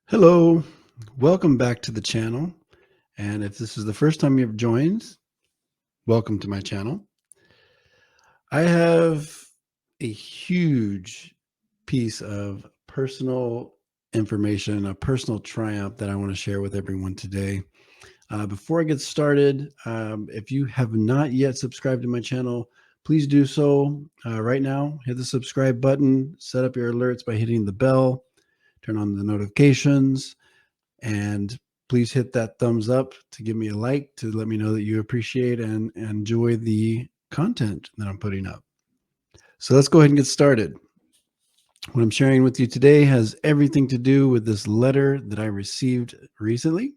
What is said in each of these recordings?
Hello, welcome back to the channel. And if this is the first time you've joined, welcome to my channel. I have a huge piece of personal information, a personal triumph that I want to share with everyone today. Before I get started, if you have not yet subscribed to my channel, please do so right now. Hit the subscribe button, set up your alerts by hitting the bell, turn on the notifications, and please hit that thumbs up to give me a like to let me know that you appreciate and enjoy the content that I'm putting up. So let's go ahead and get started. What I'm sharing with you today has everything to do with this letter that I received recently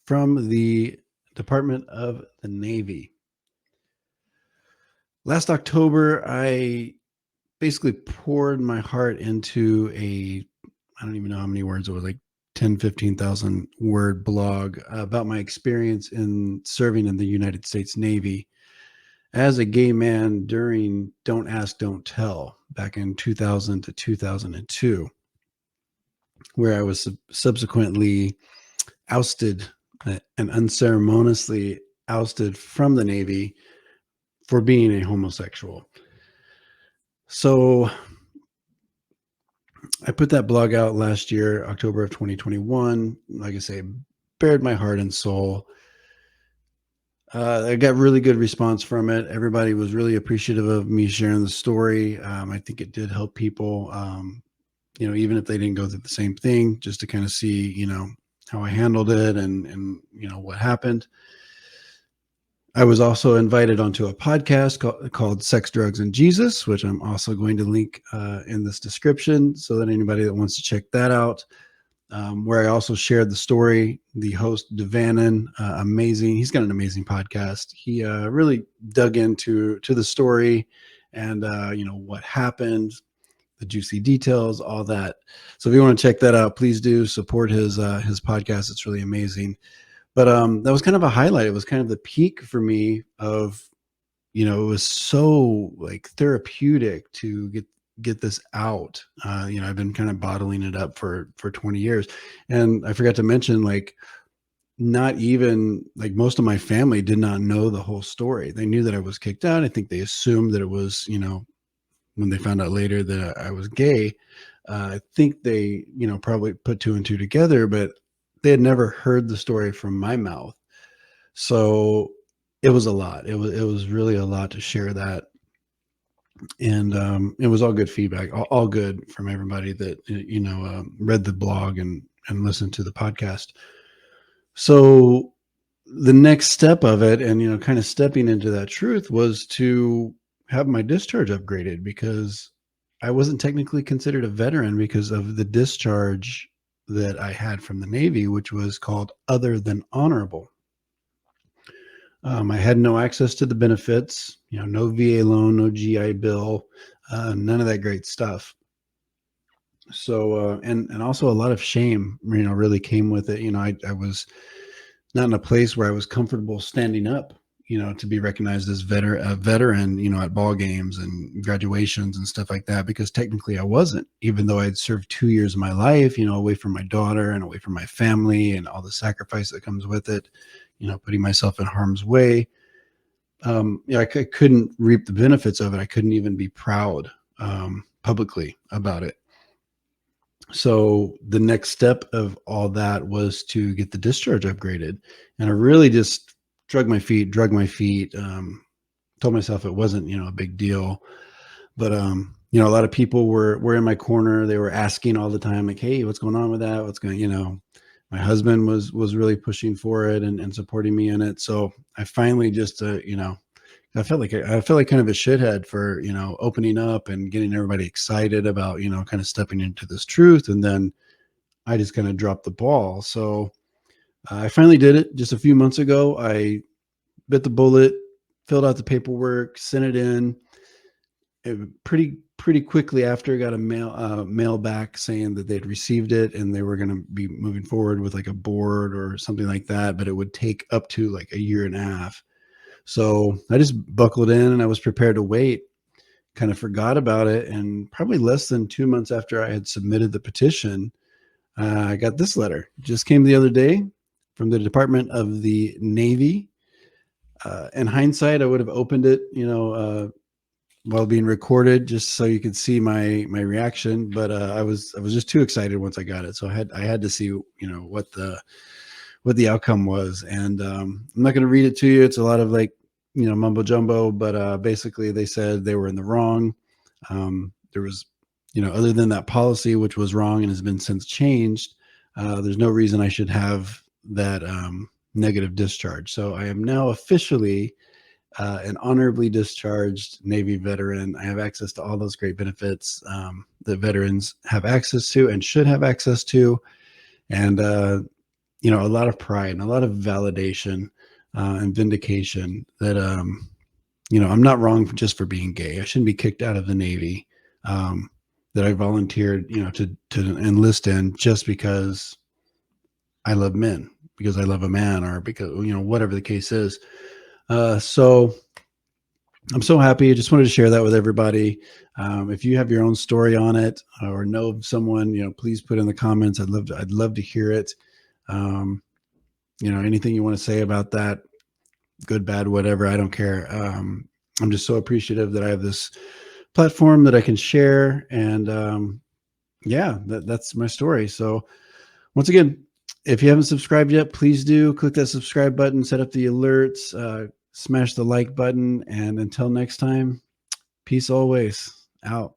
from the Department of the Navy. Last October, I basically poured my heart into I don't even know how many words it was, like 15,000 word blog about my experience in serving in the United States Navy as a gay man during Don't Ask, Don't Tell back in 2000 to 2002, where I was subsequently ousted and unceremoniously ousted from the Navy for being a homosexual. So I put that blog out last year, October of 2021. Like I say, bared my heart and soul. I got really good response from it. Everybody was really appreciative of me sharing the story. I think it did help people, even if they didn't go through the same thing, just to kind of see, how I handled it and what happened. I was also invited onto a podcast called Sex, Drugs, and Jesus, which I'm also going to link in this description so that anybody that wants to check that out, where I also shared the story. The host, Devanin, amazing. He's got an amazing podcast. He really dug into the story and, what happened, the juicy details, all that. So if you want to check that out, please do support his podcast. It's really amazing. But that was kind of a highlight. It was kind of the peak for me of, it was so like therapeutic to get this out. I've been kind of bottling it up for 20 years. And I forgot to mention, like, not even like most of my family did not know the whole story. They knew that I was kicked out. I think they assumed that it was, when they found out later that I was gay, I think they, probably put two and two together, but they had never heard the story from my mouth. So it was a lot. It was really a lot to share that. And it was all good feedback, all good from everybody that, read the blog and listened to the podcast. So the next step of it, and, kind of stepping into that truth, was to have my discharge upgraded, because I wasn't technically considered a veteran because of the discharge that I had from the Navy, which was called other than honorable. I had no access to the benefits, no VA loan, no GI Bill, none of that great stuff. So, and also a lot of shame, really came with it. I was not in a place where I was comfortable standing up, to be recognized as a veteran, at ball games and graduations and stuff like that, because technically I wasn't, even though I'd served 2 years of my life, away from my daughter and away from my family and all the sacrifice that comes with it, putting myself in harm's way. I couldn't reap the benefits of it. I couldn't even be proud publicly about it. So the next step of all that was to get the discharge upgraded. And I really just drug my feet, told myself it wasn't, a big deal. But, a lot of people were in my corner. They were asking all the time, like, hey, what's going on with that? What's going, my husband was really pushing for it and supporting me in it. So I finally just, I felt like kind of a shithead for, opening up and getting everybody excited about, kind of stepping into this truth. And then I just kind of dropped the ball. So I finally did it just a few months ago. I bit the bullet, filled out the paperwork, sent it in. Pretty quickly after, got a mail back saying that they'd received it and they were going to be moving forward with like a board or something like that, but it would take up to like a year and a half. So I just buckled in and I was prepared to wait, kind of forgot about it. And probably less than 2 months after I had submitted the petition, I got this letter. It just came the other day from the Department of the Navy. In hindsight, I would have opened it, while being recorded, just so you could see my reaction. But I was just too excited once I got it, so I had to see, what the outcome was. And I'm not going to read it to you. It's a lot of mumbo jumbo. But basically, they said they were in the wrong. There was, other than that policy, which was wrong and has been since changed, there's no reason I should have that negative discharge. So I am now officially an honorably discharged Navy veteran. I have access to all those great benefits that veterans have access to and should have access to. And, a lot of pride and a lot of validation and vindication that, I'm not wrong just for being gay. I shouldn't be kicked out of the Navy that I volunteered, to enlist in just because I love men, because I love a man, or because, whatever the case is. So I'm so happy. I just wanted to share that with everybody. If you have your own story on it or know of someone, please put in the comments. I'd love to hear it. Anything you want to say about that, good, bad, whatever, I don't care. I'm just so appreciative that I have this platform that I can share. And that's my story. So once again, if you haven't subscribed yet, please do click that subscribe button, set up the alerts, smash the like button. And until next time, peace always. Out.